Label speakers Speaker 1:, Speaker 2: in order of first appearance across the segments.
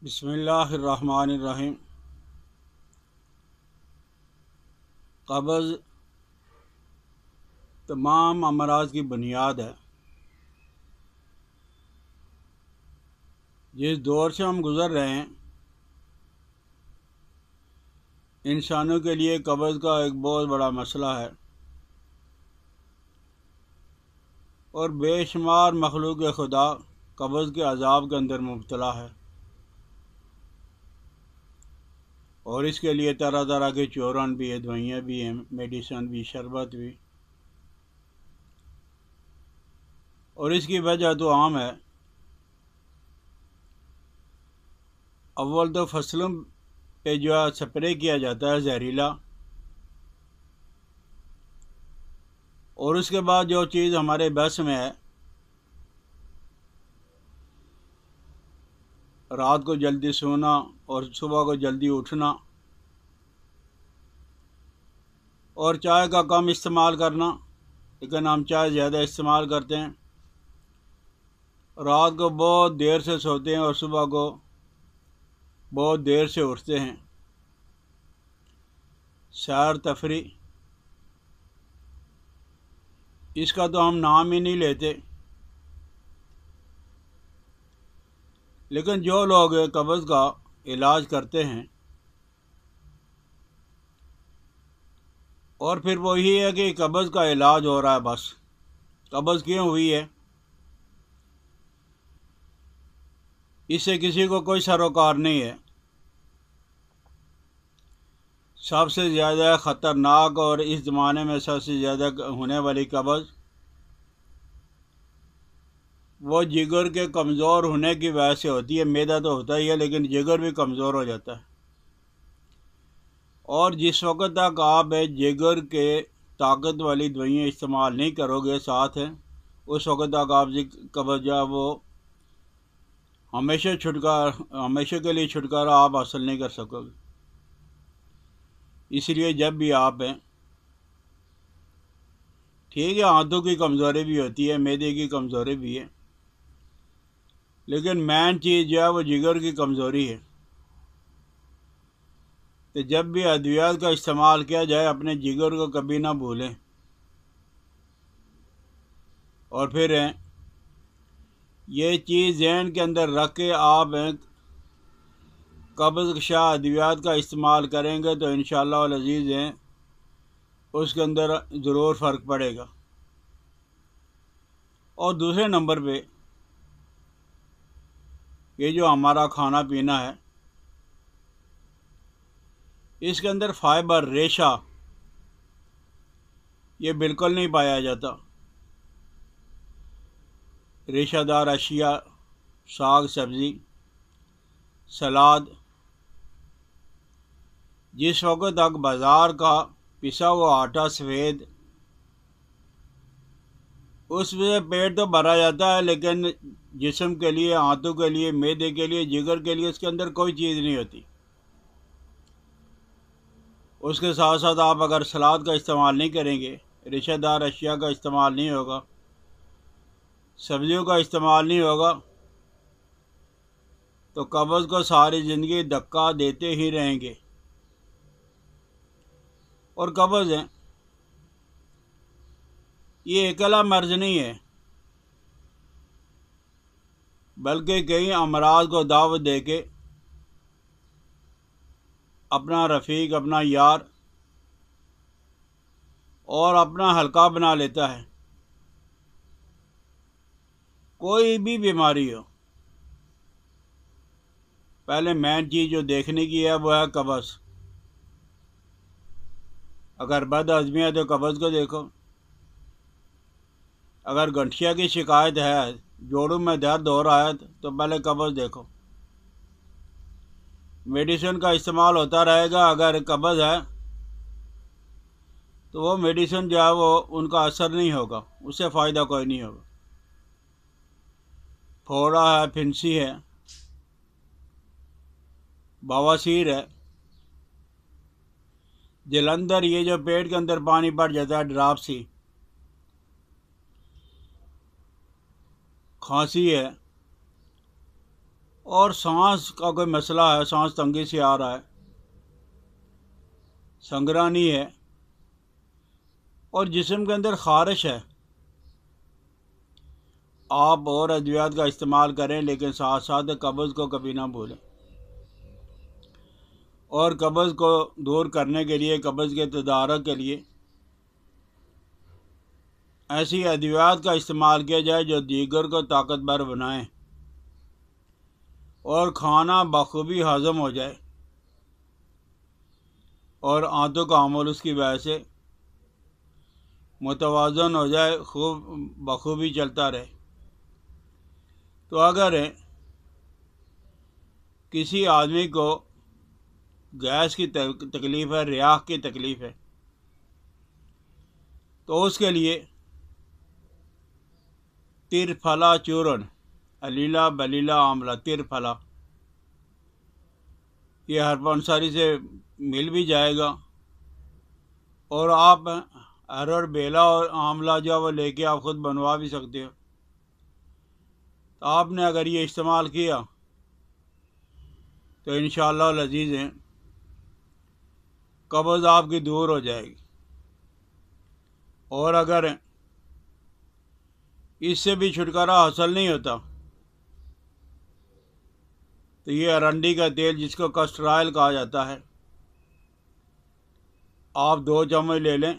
Speaker 1: बिस्मिल्लाहिर्रहमानिर्रहीम। कब्ज़ तमाम अमराज की बुनियाद है। जिस दौर से हम गुज़र रहे हैं, इंसानों के लिए कब्ज़ का एक बहुत बड़ा मसला है और बेशुमार मखलूक खुदा कब्ज़ के अज़ाब के अंदर मुब्तला है और इसके लिए तरह तरह के चूरन भी है, दवाइयाँ भी हैं, मेडिसन भी, शरबत भी। और इसकी वजह तो आम है। अव्वल तो फसलों पे जो है स्प्रे किया जाता है जहरीला, और उसके बाद जो चीज़ हमारे बस में है, रात को जल्दी सोना और सुबह को जल्दी उठना और चाय का कम इस्तेमाल करना, लेकिन हम चाय ज़्यादा इस्तेमाल करते हैं। रात को बहुत देर से सोते हैं और सुबह को बहुत देर से उठते हैं। सैर तफरी, इसका तो हम नाम ही नहीं लेते। लेकिन जो लोग कब्ज़ का इलाज करते हैं और फिर वो ही है कि कब्ज़ का इलाज हो रहा है, बस कब्ज़ क्यों हुई है, इससे किसी को कोई सरोकार नहीं है। सबसे ज़्यादा ख़तरनाक और इस ज़माने में सबसे ज़्यादा होने वाली कब्ज़ वो जिगर के कमज़ोर होने की वजह से होती है। मैदा तो होता ही है, लेकिन जिगर भी कमज़ोर हो जाता है। और जिस वक्त तक आप जिगर के ताकत वाली दवाइयाँ इस्तेमाल नहीं करोगे साथ हैं, उस वक्त तक आप कब्ज़ जो वो हमेशा के लिए छुटकारा आप हासिल नहीं कर सकोगे। इसलिए जब भी आप हैं, ठीक है, हाथों की कमज़ोरी भी होती है, मैदे की कमज़ोरी भी है, लेकिन मेन चीज़ जो है वो जिगर की कमज़ोरी है। तो जब भी अद्वियात का इस्तेमाल किया जाए, अपने जिगर को कभी ना भूलें। और फिर ये चीज़ जहन के अंदर रख के आप कब्ज़ शाह अद्वियात का इस्तेमाल करेंगे तो इंशाअल्लाह वल अज़ीज़ हैं, उसके अंदर ज़रूर फ़र्क पड़ेगा। और दूसरे नंबर पे ये जो हमारा खाना पीना है, इसके अंदर फाइबर, रेशा, ये बिल्कुल नहीं पाया जाता। रेशादार अशिया, साग सब्ज़ी, सलाद, जिस वक्त तक बाज़ार का पिसा हुआ आटा सफ़ेद, उसमें पेट तो भरा जाता है, लेकिन जिस्म के लिए, आंतों के लिए, मैदे के लिए, जिगर के लिए उसके अंदर कोई चीज़ नहीं होती। उसके साथ साथ आप अगर सलाद का इस्तेमाल नहीं करेंगे, रेशेदार अशिया का इस्तेमाल नहीं होगा, सब्जियों का इस्तेमाल नहीं होगा, तो कब्ज़ को सारी ज़िंदगी धक्का देते ही रहेंगे। और कब्ज़ है, ये अकेला मर्ज़ नहीं है, बल्कि कई अमराज को दावत दे के अपना रफ़ीक, अपना यार और अपना हल्का बना लेता है। कोई भी बीमारी हो, पहले मेन चीज़ जो देखने की है वो है कब्ज़। अगर बद हज़मी है तो कब्ज़ को देखो। अगर गठिया की शिकायत है, जोड़ों में दर्द हो रहा है, तो पहले कब्ज़ देखो। मेडिसिन का इस्तेमाल होता रहेगा, अगर कब्ज़ है तो वो मेडिसिन जो है वो उनका असर नहीं होगा, उससे फ़ायदा कोई नहीं होगा। फोड़ा है, फिंसी है, बवासीर है, जलंधर, ये जो पेट के अंदर पानी भर जाता है, ड्रापसी, खांसी है, और सांस का कोई मसला है, सांस तंगी से आ रहा है, संगरानी है और जिस्म के अंदर ख़ारिश है, आप और अद्वियात का इस्तेमाल करें, लेकिन साथ साथ कब्ज़ को कभी ना भूलें। और कब्ज़ को दूर करने के लिए, कब्ज़ के तदारक के लिए ऐसी अद्वियात का इस्तेमाल किया जाए जो दीगर को ताकतवर बनाएं और खाना बखूबी हज़म हो जाए और आंतों का अमल उसकी वजह से मुतवाज़न हो जाए, खूब बखूबी चलता रहे। तो अगर किसी आदमी को गैस की तकलीफ़ है, रियाह की तकलीफ़ है, तो उसके लिए तिरफला चूर्ण, अलीला बलीला आमला, तिरफला, ये हरफ अंसारी से मिल भी जाएगा और आप अरहर बेला और आमला जो वो लेके आप ख़ुद बनवा भी सकते हो। तो आपने अगर ये इस्तेमाल किया तो इंशाअल्लाह लजीज़ हैं कब्ज़ आपकी दूर हो जाएगी। और अगर इससे भी छुटकारा हासिल नहीं होता तो ये अरंडी का तेल, जिसको कस्टर ऑयल कहा जाता है, आप 2 चम्मच ले लें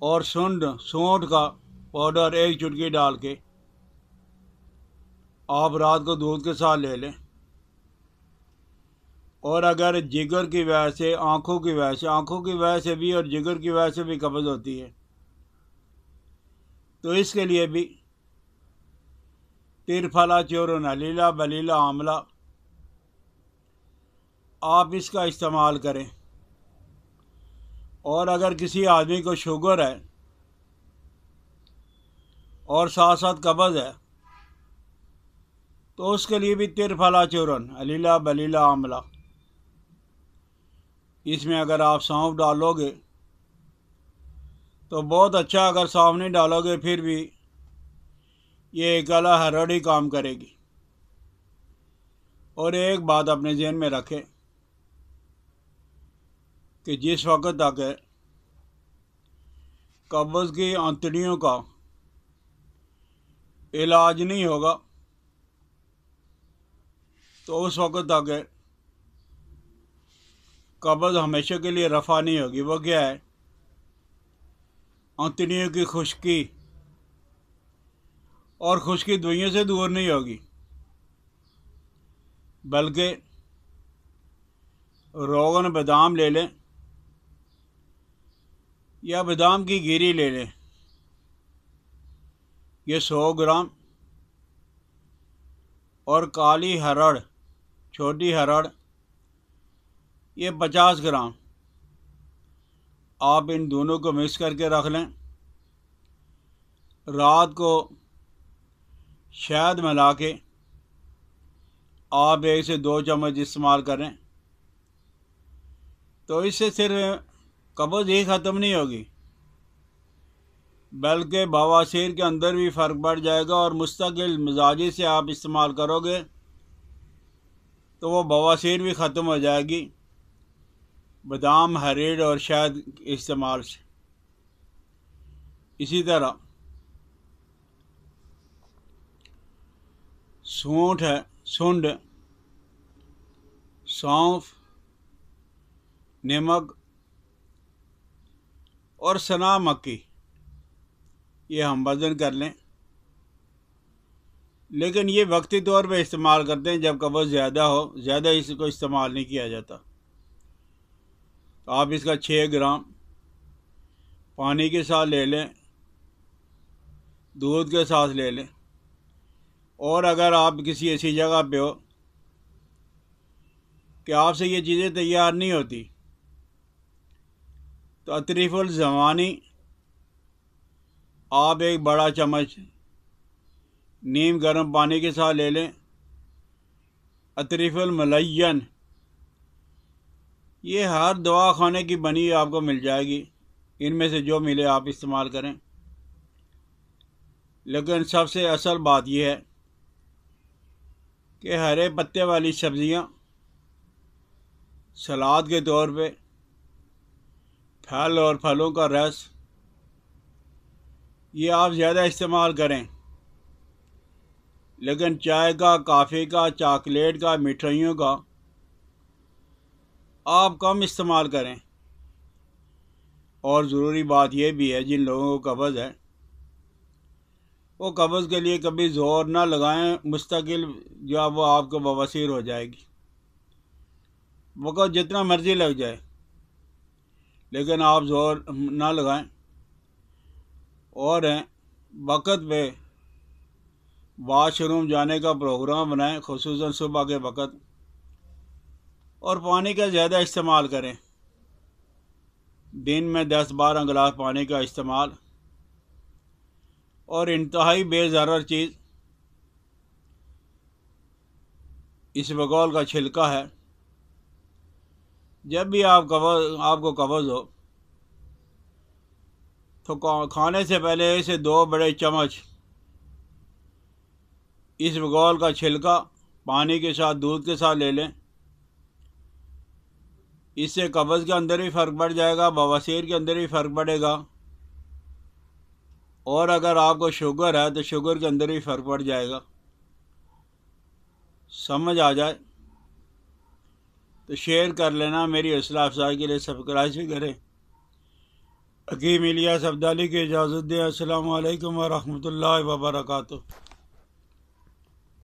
Speaker 1: और सूंठ का पाउडर 1 चुटकी डाल के आप रात को दूध के साथ ले लें। और अगर जिगर की वजह से, आँखों की वजह से भी और जिगर की वजह से भी कब्ज़ होती है, तो इसके लिए भी तिरफला चूर्ण, अलीला बलीला आमला, आप इसका इस्तेमाल करें। और अगर किसी आदमी को शुगर है और साथ साथ कब्ज़ है तो उसके लिए भी तिरफला चूर्ण, अलीला बलीला आमला, इसमें अगर आप सौंफ डालोगे तो बहुत अच्छा, अगर सौंफ नहीं डालोगे फिर भी ये काला हरड़ ही काम करेगी। और एक बात अपने ज़हन में रखें कि जिस वक्त तक कब्ज़ की आंतड़ियों का इलाज नहीं होगा तो उस वक्त तक कब्ज़ हमेशा के लिए रफ़ा नहीं होगी। वो क्या है? आंतड़ियों की खुश्की, और खुश्की दुनिया से दूर नहीं होगी बल्कि रोगन बादाम ले लें या बादाम की गिरी ले लें, ये 100 ग्राम, और काली हरड़, छोटी हरड़, ये 50 ग्राम, आप इन दोनों को मिक्स करके रख लें। रात को शहद मिला के आप 1 से 2 चम्मच इस्तेमाल करें तो इससे सिर्फ कब्ज़ ही ख़त्म नहीं होगी बल्कि बवासीर के अंदर भी फ़र्क पड़ जाएगा। और मुस्तकिल मिजाजी से आप इस्तेमाल करोगे तो वो बवासीर भी ख़त्म हो जाएगी बादाम, हरीड़ और शहद इस्तेमाल से। इसी तरह सूंड, सौंफ, नमक और सना मक्की, ये हम वज़न कर लें, लेकिन ये वक्ती तौर पे इस्तेमाल करते हैं जब कब्ज़ ज़्यादा हो, ज़्यादा इसको इस्तेमाल नहीं किया जाता। तो आप इसका 6 ग्राम पानी के साथ ले लें, दूध के साथ ले लें। और अगर आप किसी ऐसी जगह पे हो कि आपसे ये चीज़ें तैयार नहीं होती तो अतरीफ़ुल ज़मानी आप 1 बड़ा चम्मच नीम गर्म पानी के साथ ले लें। अतरीफ़ुल मलय्यन, ये हर दवा खाने की बनी आपको मिल जाएगी, इनमें से जो मिले आप इस्तेमाल करें। लेकिन सबसे असल बात यह है कि हरे पत्ते वाली सब्ज़ियाँ सलाद के तौर पे, फल और फलों का रस, ये आप ज़्यादा इस्तेमाल करें। लेकिन चाय का, कॉफ़ी का, चॉकलेट का, मिठाइयों का आप कम इस्तेमाल करें। और ज़रूरी बात यह भी है, जिन लोगों को कब्ज़ है वो कब्ज़ के लिए कभी ज़ोर ना लगाएं। मुस्तकिल जो है वो आपको बवासीर हो जाएगी। वक़्त जितना मर्ज़ी लग जाए, लेकिन आप ज़ोर ना लगाएं। और वक़्त पे वाशरूम जाने का प्रोग्राम बनाएं, ख़ुसूसन सुबह के वक़्त। और पानी का ज़्यादा इस्तेमाल करें। दिन में 10-12 गिलास पानी का इस्तेमाल। और इंतहाई बेज़रर चीज़ इसबगोल का छिलका है। जब भी आपको कब्ज़ हो तो खाने से पहले 1 से 2 बड़े चम्मच इसबगोल का छिलका पानी के साथ, दूध के साथ ले लें। इससे कब्ज़ के अंदर भी फ़र्क पड़ जाएगा, बवासीर के अंदर भी फ़र्क पड़ेगा। और अगर आपको शुगर है तो शुगर के अंदर भी फ़र्क पड़ जाएगा। समझ आ जाए तो शेयर कर लेना। मेरी हौसला अफजाई के लिए सब्सक्राइब भी करें। हकीम इलियास अब्दाली की इजाज़त दें। अस्सलामु अलैकुम व रहमतुल्लाहि व बरकातुहू।